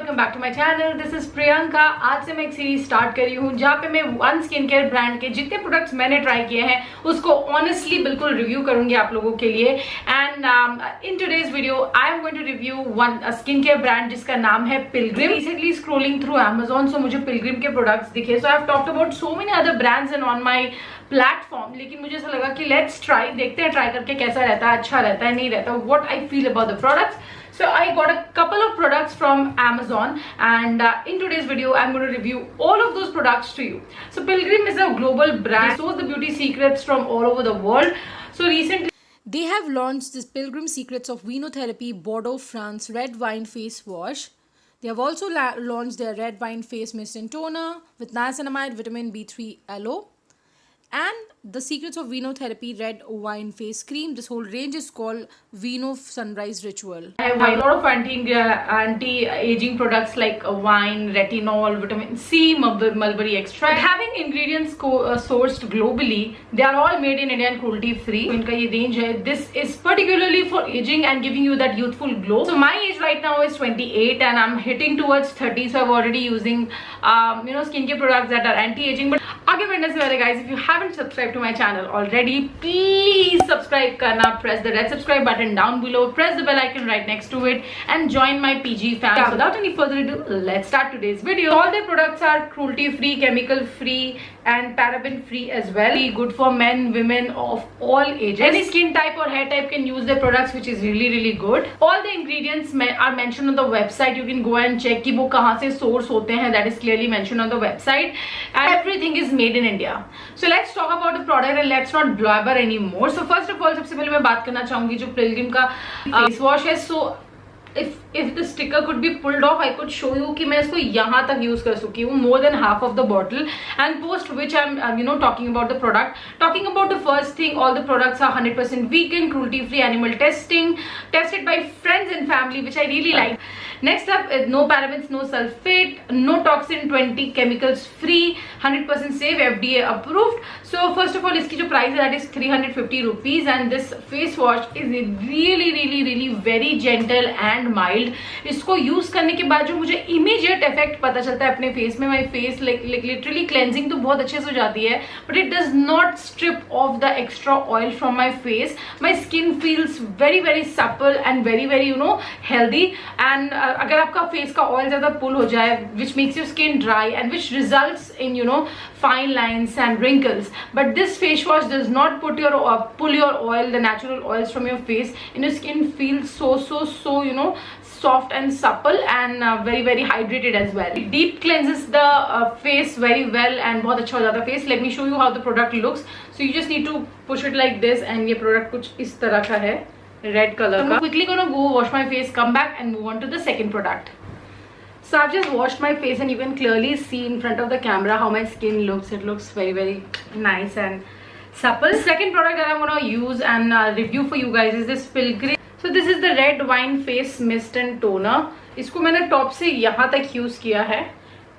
Welcome back to my channel. This is Priyanka. आज से मैं एक सीरीज स्टार्ट कर रही हूँ जहाँ पे मैं वन स्किन केयर ब्रांड के जितने प्रोडक्ट्स मैंने ट्राई किए हैं उसको ऑनेस्टली बिल्कुल रिव्यू करूंगी आप लोगों के लिए। And in today's video I am going to review one skin care brand जिसका नाम है Pilgrim. Recently scrolling through Amazon so मुझे पिलग्रिम के प्रोडक्ट्स दिखे। So I have talked about so many other brands and on my platform, लेकिन मुझे ऐसा लगा कि लेट्स ट्राई, देखते हैं ट्राई करके कैसा रहता है, अच्छा रहता है, नहीं रहता, what I feel about the products. So I got a couple of products from Amazon and in today's video I'm going to review all of those products to you. So Pilgrim is a global brand. They source the beauty secrets from all over the world. So recently they have launched this Pilgrim Secrets of Venotherapy Bordeaux France Red Wine Face Wash. They have also launched their Red Wine Face Mist and Toner with niacinamide, vitamin B3, aloe. And the Secrets of Venotherapy Red Wine Face Cream. This whole range is called Veno Sunrise Ritual. I have a lot of anti-aging products like wine, retinol, vitamin C, mulberry extract. Having ingredients sourced globally, they are all made in India and cruelty free. इनका ये range है. This is particularly for aging and giving you that youthful glow. So my age right now is 28 and I'm hitting towards 30. So I'm already using skincare products that are anti-aging. But आगे बढ़ने से पहले guys, if you haven't subscribed to my channel already, please subscribe करना. Press the red subscribe button down below, press the bell icon right next to it and join my PG fam. So without any further ado, let's start today's video. All their products are cruelty free, chemical free and paraben free as well. Good for men, women of all ages. Any skin type or hair type can use their products, which is really good. All the ingredients are mentioned on the website. You can go and check कि वो कहाँ से source होते हैं. That is clearly mentioned on the website and everything is made in India. So let's talk about the product and let's not blabber anymore. So first of all, सबसे पहले मैं बात करना चाहूंगी जो पिलग्रिम का फेस वॉश है. So if the sticker could be pulled off, I could show you कि मैं इसको यहाँ तक यूज कर चुकी हूँ, more than half of the bottle, and post which I'm talking about the product. Talking about the first thing, all the products are 100% vegan, cruelty free, animal tested by friends and family, which I really like. Next up, no parabens, no sulfate, no toxin, 20 chemicals free, 100% safe, FDA approved. So first of all, इसकी जो price है that is 350 rupees and this face wash is really very gentle and mild. इसको use करने के बाद जो मुझे immediate effect पता चलता है अपने फेस में, माई फेस लिटरली क्लेंजिंग तो बहुत अच्छे से हो जाती है but it does not strip off the extra oil from my face. My skin feels very supple and very healthy. And अगर आपका फेस का ऑयल ज्यादा पुल हो जाए which makes your skin dry and which results in fine lines and wrinkles, but this face wash does not pull your oil, the natural oils from your face, and your skin feels so soft and supple and very hydrated as well. It deep cleanses the face very well and बहुत अच्छा हो जाता है face. Let me show you how the product looks. So you just need to push it like this and ये product कुछ इस तरह का है, red color का. I'm quickly gonna go wash my face, come back and move on to the second product. So I've just washed my face and you can clearly see in front of the camera how my skin looks. It looks very nice and supple. The second product that I'm going to use and review for you guys is this Pilgrim. So this is the Red Wine Face Mist and Toner. इसको मैंने top से यहाँ तक use किया है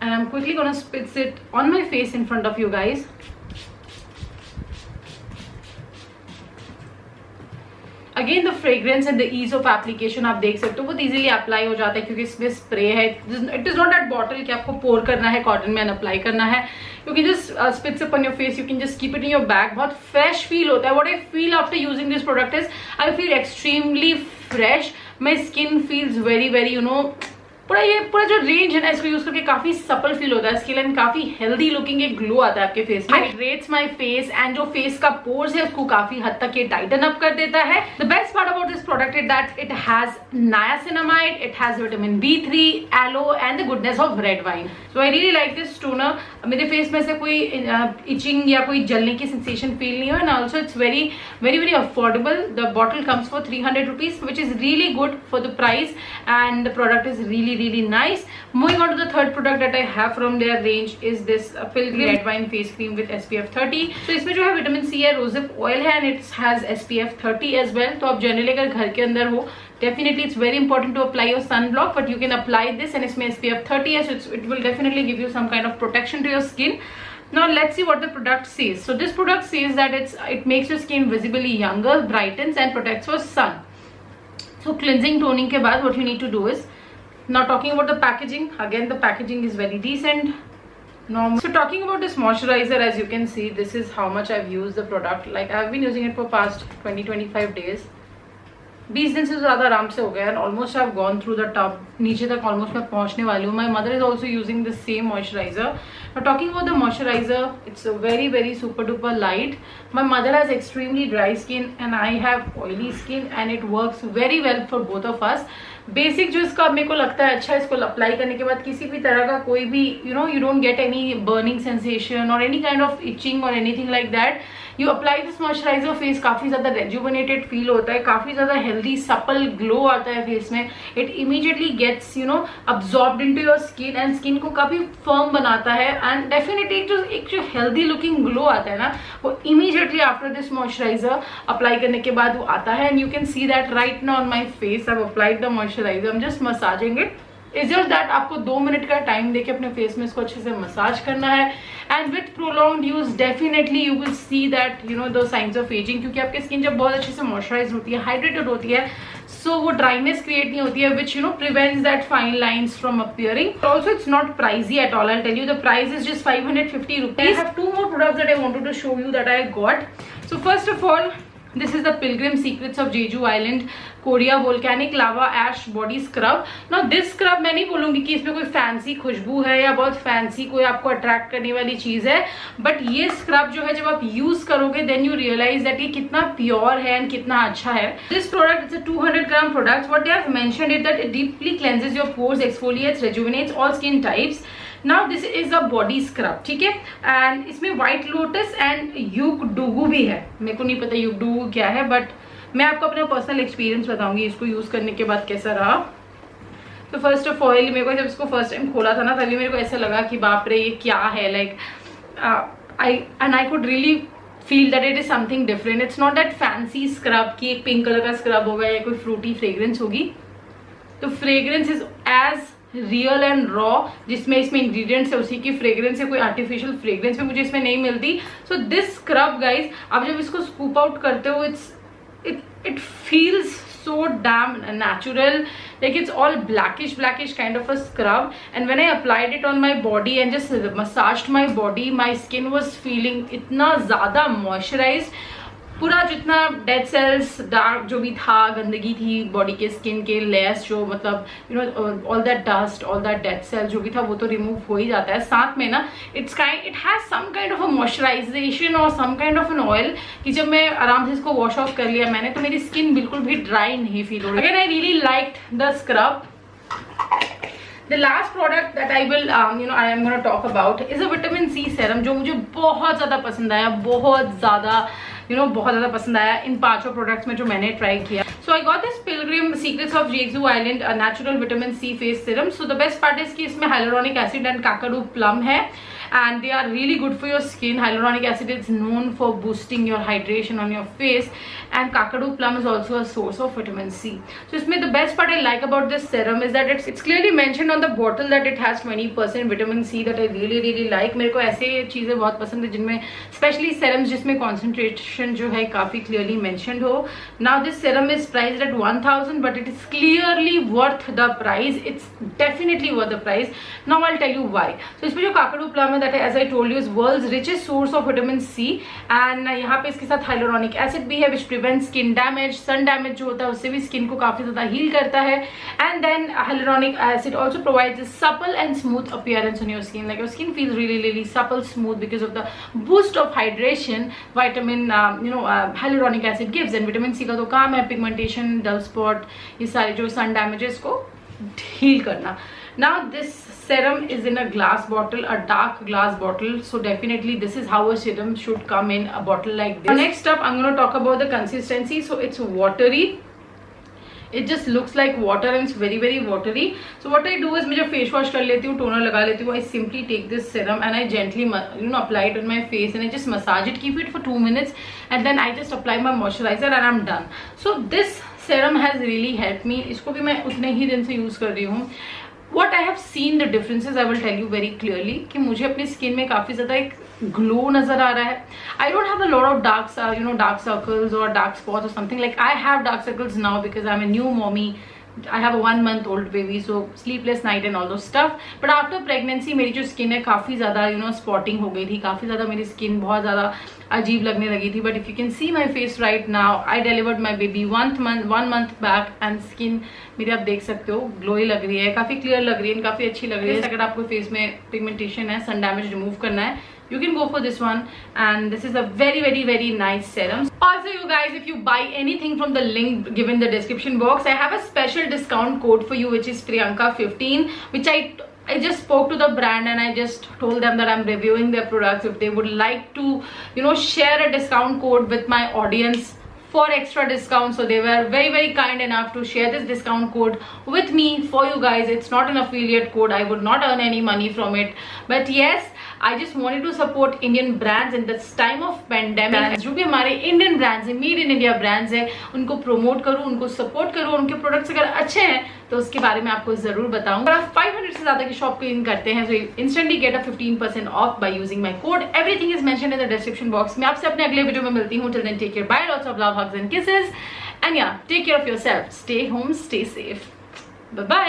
and I'm quickly going to spritz it on my face in front of you guys. Again the fragrance and the ease of application आप देख सकते हो बहुत इजीली अप्लाई हो जाता है क्योंकि इसमें स्प्रे है. It is not that bottle कि आपको पोर करना है कॉटन में एंड अप्लाई करना है. You can just spits up on your face, you can just keep it in your bag. बहुत फ्रेश फील होता है. What I feel after using this product is I feel extremely fresh. My skin feels very पूरा जो range है ना इसको use करके काफी सपल फील होता है स्किन एंड काफी हेल्दी लुकिंग एक ग्लो आता है आपके फेस में. हाइड्रेट्स माय फेस एंड जो फेस का पोर्स है उसको काफी हद तक ये टाइटन अप कर देता है. The best part about this product is that it has niacinamide, it has vitamin B3, aloe and the goodness of red wine. So I really like this toner. मेरे फेस में से कोई etching या कोई जलने की सेंसेशन फील नहीं हो and also it's very affordable. The bottle comes for 300 rupees which is really good for the price and the product is really nice. Moving on to the third product that I have from their range is this Pilgrim Red Wine Face Cream with SPF 30. So इसमें जो है vitamin C है, rosehip oil है and it has SPF 30 as well. तो आप generally अगर घर के अंदर हो definitely it's very important to apply your sunblock, but you can apply this and इसमें SPF 30 है so it will definitely give you some kind of protection to your skin. Now let's see what the product says. So this product says that it makes your skin visibly younger, brightens and protects your sun. So cleansing toning के बाद what you need to do is Now talking about the packaging, again the packaging is very decent, normal. So talking about this moisturizer, as you can see, this is how much I've used the product. Like I've been using it for past 20-25 days. 20 दिन से ज़्यादा आराम से हो गया and almost I've gone through the tub. नीचे तक almost मैं पहुँचने वाली हूँ. My mother is also using the same moisturizer. Now talking about the moisturizer, it's a very super duper light. My mother has extremely dry skin and I have oily skin and it works very well for both of us. Basic जो इसका मेरे को लगता है अच्छा, इसको apply करने के बाद किसी भी तरह का कोई भी you don't get any burning sensation or any kind of itching or anything like that. You apply this moisturizer, face काफी ज्यादा rejuvenated फील होता है, काफी ज्यादा हेल्दी सपल ग्लो आता है फेस में. It immediately gets absorbed into your skin and स्किन को काफी फर्म बनाता है एंड डेफिनेटली एक जो हेल्दी लुकिंग ग्लो आता है ना, वो immediately after this moisturiser apply करने के बाद वो आता है. And you can see that right now on my face. I have applied the moisturiser, I am just massaging it. Is just that आपको 2 मिनट का टाइम देके अपने फेस में इसको अच्छे से मसाज करना है. And with prolonged use definitely you will see that the science of ageing, क्योंकि आपकी स्किन जब बहुत अच्छे से मॉइस्चराइज होती है, हाइड्रेटेड होती है, so वो ड्राइनेस क्रिएट नहीं होती है, which prevents that fine lines from appearing. Also it's not pricey at all. I'll tell you the price is just 550 rupees. I have 2 more products that I wanted to show you that I got. So first of all, this is the Pilgrim Secrets of Jeju Island Korea Volcanic Lava Ash Body Scrub. Now this scrub मैं नहीं बोलूंगी कि इसमें कोई fancy खुशबू है या बहुत fancy कोई आपको अट्रैक्ट करने वाली चीज है, बट ये स्क्रब जो है जब आप यूज करोगे देन यू रियलाइज दैट ये कितना प्योर है एंड कितना अच्छा है. This product is a 200 gram product. What they have mentioned is that it deeply cleanses your pores, exfoliates, rejuvenates all skin types. Now this is a body scrub, ठीक है. And इसमें white lotus and यूक डूगू भी है. मेरे को नहीं पता यूक डूगू क्या है, बट मैं आपको अपना पर्सनल एक्सपीरियंस बताऊंगी इसको यूज करने के बाद कैसा रहा. तो फर्स्ट ऑफ ऑल मेरे को जब इसको फर्स्ट टाइम खोला था ना, तभी मेरे को ऐसा लगा कि बाप रे ये क्या है. Like I could really feel that it is something different. It's not that fancy scrub की एक पिंक कलर का स्क्रब होगा या कोई फ्रूटी फ्रेग्रेंस होगी. तो fragrance is as real and raw, जिसमें इसमें इंग्रेडिएंट्स है उसी की फ्रेग्रेंस है. कोई आर्टिफिशियल फ्रेग्रेंस भी मुझे इसमें नहीं मिलती. सो दिस स्क्रब गाइज, आप जब इसको स्कूप आउट करते हो, it feels so damn natural. Like it's all blackish kind of a scrub, and when I applied it on my body and just massaged my body, my skin was feeling इतना ज़्यादा moisturized. पूरा जितना dead cells, dark जो भी था, गंदगी थी body के, स्किन के लेयर्स जो मतलब all that dust, all that dead cell जो भी था वो तो रिमूव हो ही जाता है. साथ में ना it has some kind of a moisturisation और some kind of an oil कि जब मैं आराम से इसको वॉश ऑफ कर लिया मैंने, तो मेरी स्किन बिल्कुल भी ड्राई नहीं फील हो रही. Again I really liked the scrub. The last product that I will I am going to talk about is a vitamin C serum, जो मुझे बहुत ज़्यादा पसंद आया, बहुत ज़्यादा पसंद आया इन 5 प्रोडक्ट्स में जो मैंने ट्राई किया. So I got this Pilgrim Secrets of Jeju Island a natural vitamin C face serum. So the best part is कि इसमें hyaluronic acid and kakadu plum है, and they are really good for your skin. Hyaluronic acid is known for boosting your hydration on your face, and kakadu plum is also a source of vitamin C. So इसमें the best part I like about this serum is that it's clearly mentioned on the bottle that it has 20% vitamin C, that I really like. मेरे को ऐसे चीज़ें बहुत पसंद है जिनमें specially serums जिसमें concentration जो है काफ़ी clearly mentioned हो. Now this serum is priced at 1000, but it is clearly worth the price. It's definitely worth the price. Now I'll tell you why. So इसमें जो kakadu plum है, that as I told you is world's richest source of vitamin C, and यहाँ पे इसके साथ hyaluronic acid भी है which prevents skin damage. sun damage जो होता है उससे भी skin को काफी ज्यादा heal करता है. And then hyaluronic acid also provides a supple and smooth appearance on your skin. Like your skin feels really supple, smooth because of the boost of hydration vitamin hyaluronic acid gives. And vitamin C का तो काम है pigmentation, dull spot, ये सारे जो sun damages को heal करना. Now this serum is in a glass bottle, a dark glass bottle, so definitely this is how a serum should come in a bottle like this. Next up I'm going to talk about the consistency. So it's watery, it just looks like water and it's very watery. So what I do is मैं जब face wash कर लेती हूँ, toner लगा लेती हूँ, I simply take this serum and I gently apply it on my face and I just massage it, keep it for 2 minutes, and then I just apply my moisturizer and I'm done. So this serum has really helped me. इसको भी मैं उतने ही दिन से use कर रही हूँ. What I have seen the differences, I will tell you very clearly कि मुझे अपनी स्किन में काफ़ी ज़्यादा एक ग्लो नज़र आ रहा है. I don't have a lot of dark circles or dark spots or something. Like I have dark circles now because I'm a new mommy. I have a 1 month old baby, so sleepless night and all those stuff. But after pregnancy मेरी जो skin है काफ़ी ज़्यादा spotting हो गई थी, काफ़ी ज़्यादा मेरी स्किन बहुत ज़्यादा अजीब लगने लगी थी. But if you can see my face right now, I delivered my baby 1 month back and skin मेरी आप देख सकते हो ग्लोई लग रही है, काफ़ी क्लियर लग रही है, काफ़ी अच्छी लग रही है. अगर आपको फेस में पिगमेंटेशन है, सन डैमेज रिमूव करना है, you can go for this one, and this is a very nice serum. Also you guys, if you buy anything from the link given in the description box, I have a special discount code for you, which is Priyanka15, which I just spoke to the brand and I just told them that I'm reviewing their products. If they would like to share a discount code with my audience for extra discount, so they were very kind enough to share this discount code with me for you guys. It's not an affiliate code, I would not earn any money from it, but yes, I just wanted to support Indian brands in this time of pandemic. जो भी हमारे Indian brands है, made in India brands है, उनको promote करूँ, उनको support करूँ, उनके प्रोडक्ट्स अगर अच्छे हैं तो उसके बारे में आपको जरूर बताऊंगा. अगर आप 500 से ज्यादा की शॉपिंग करते हैं, so instantly get a 15% off by using my code. Everything is mentioned in the description box. मैं आपसे अपने अगले वीडियो में मिलती हूँ. Till then, take care, bye, lots of love, hugs and kisses, and yeah, take care of yourself. Stay home, stay safe. Bye bye.